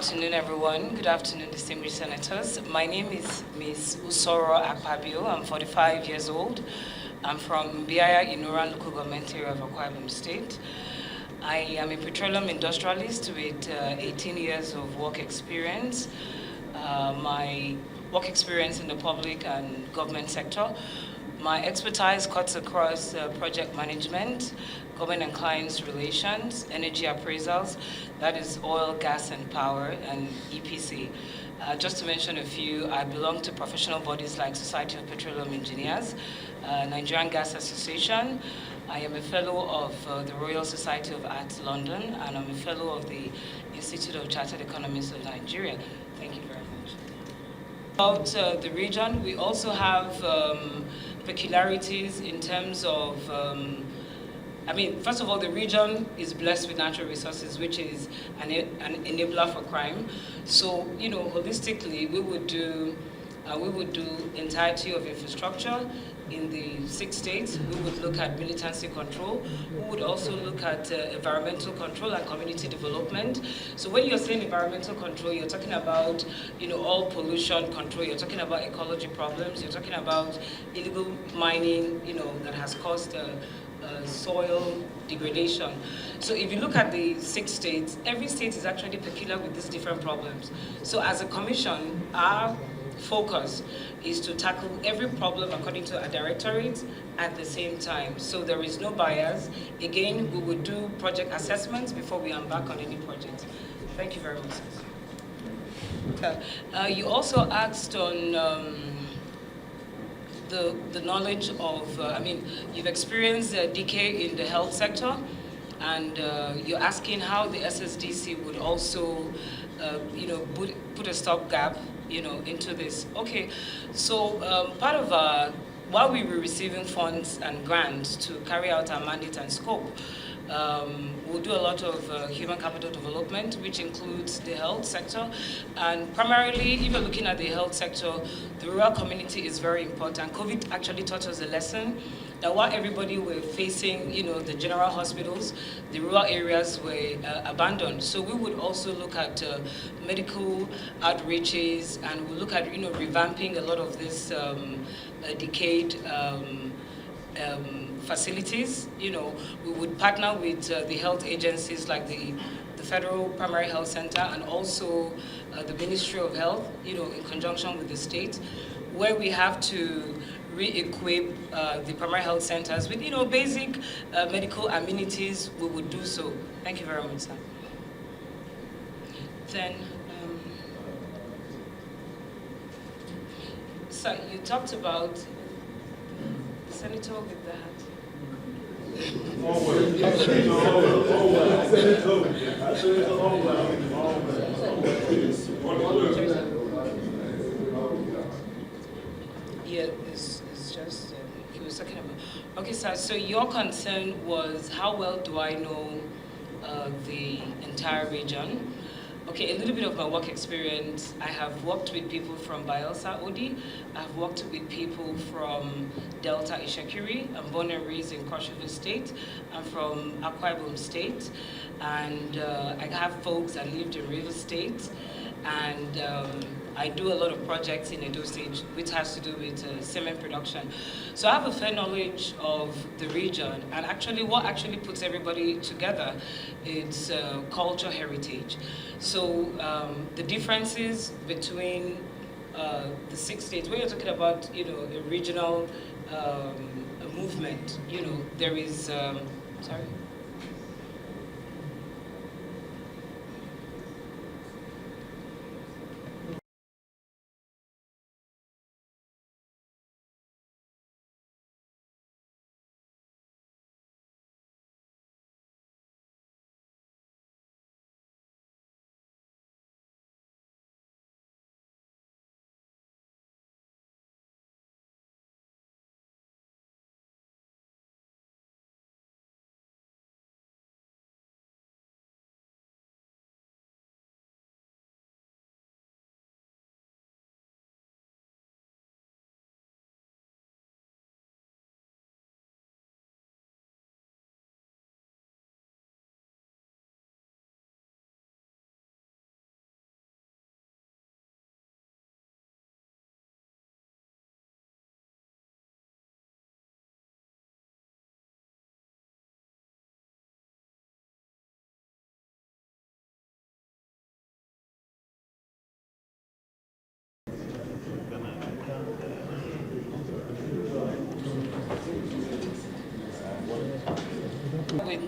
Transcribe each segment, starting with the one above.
afternoon, everyone. Good afternoon, distinguished senators. My name is Ms. Usoro Akpabio. I'm 45 years old. I'm from Biaya Inuran local government area of Akpabio State. I am a petroleum industrialist with 18 years of work experience. My work experience in the public and government sector. My expertise cuts across project management, government and clients relations, energy appraisals, that is oil, gas, and power, and EPC. Just to mention a few, I belong to professional bodies like Society of Petroleum Engineers, Nigerian Gas Association. I am a fellow of the Royal Society of Arts London, and I'm a fellow of the Institute of Chartered Economists of Nigeria. Thank you very much. About the region, we also have peculiarities in terms of, first of all, the region is blessed with natural resources, which is an enabler for crime. So, holistically, we would do entirety of infrastructure in the 6 states. We would look at militancy control. We would also look at environmental control and community development. So when you're saying environmental control, you're talking about, all pollution control. You're talking about ecology problems. You're talking about illegal mining, that has caused soil degradation. So if you look at the 6 states, every state is actually peculiar with these different problems. So as a commission, our focus is to tackle every problem according to our directorate at the same time. So there is no bias. Again, we would do project assessments before we embark on any project. Thank you very much. You also asked on the knowledge of, you've experienced a decay in the health sector, and you're asking how the SSDC would also, put a stopgap, into this. Okay, so part of while we were receiving funds and grants to carry out our mandate and scope, we'll do a lot of human capital development, which includes the health sector. And primarily, if you're looking at the health sector, the rural community is very important. COVID actually taught us a lesson that while everybody were facing, the general hospitals, the rural areas were abandoned. So we would also look at medical outreaches, and we'll look at, revamping a lot of this decayed facilities. We would partner with the health agencies like the Federal Primary Health Center and also the Ministry of Health, in conjunction with the state, where we have to re-equip the primary health centers with, basic medical amenities. We would do so. Thank you very much, sir. Then, so you talked about the senator with the hat. Yeah, it's just, he was talking about. Okay, sir, so your concern was how well do I know the entire region? Okay, a little bit of my work experience. I have worked with people from Bayelsa Odi. I've worked with people from Delta Ishakiri. I'm born and raised in Cross River State. I'm from Akwa Ibom State. And I have folks that lived in River State. And I do a lot of projects in Edo State, which has to do with cement production. So I have a fair knowledge of the region, and actually what actually puts everybody together is culture heritage. So the differences between the 6 states, when you're talking about, a regional movement, there is, sorry?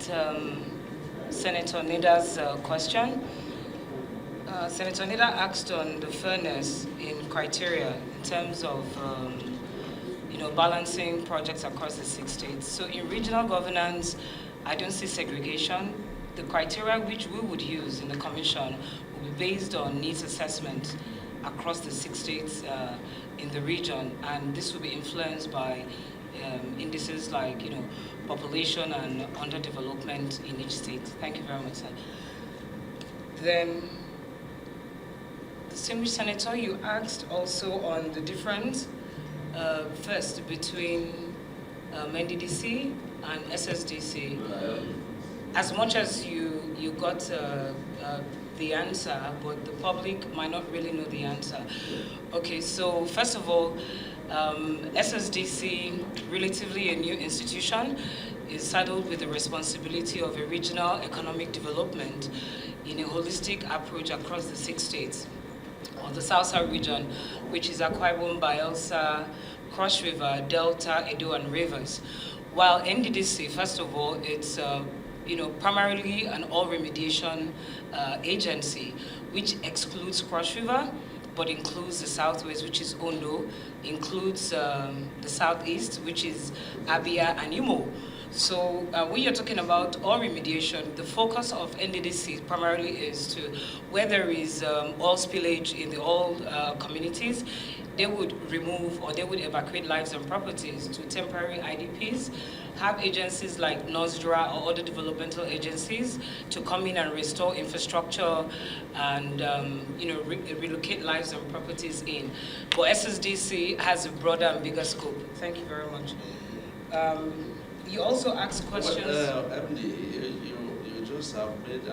with Senator Nida's question. Senator Nida asked on the fairness in criteria in terms of balancing projects across the 6 states. So in regional governance, I don't see segregation. The criteria which we would use in the commission will be based on needs assessment across the 6 states in the region, and this will be influenced by indices like population and underdevelopment in each state. Thank you very much, sir. Then, distinguished Senator, you asked also on the difference first between NDDC and SSDC. As much as you got the answer, but the public might not really know the answer. Okay, so first of all, SSDC, relatively a new institution, is saddled with the responsibility of a regional economic development in a holistic approach across the 6 states of the South-South region, which is Akwa Ibom, Bayelsa, Cross River, Delta, Edo, and Rivers. While NDDC, first of all, it's primarily an oil remediation agency, which excludes Cross River, but includes the Southwest, which is Ondo, includes the Southeast, which is Abia and Imo. So when you're talking about oil remediation, the focus of NDDC primarily is to where there is oil spillage in the oil communities, they would remove or they would evacuate lives and properties to temporary IDPs, have agencies like NOSDRA or other developmental agencies to come in and restore infrastructure and relocate lives and properties in. But SSDC has a broader and bigger scope. Thank you very much. You also asked questions. Emily, you just have made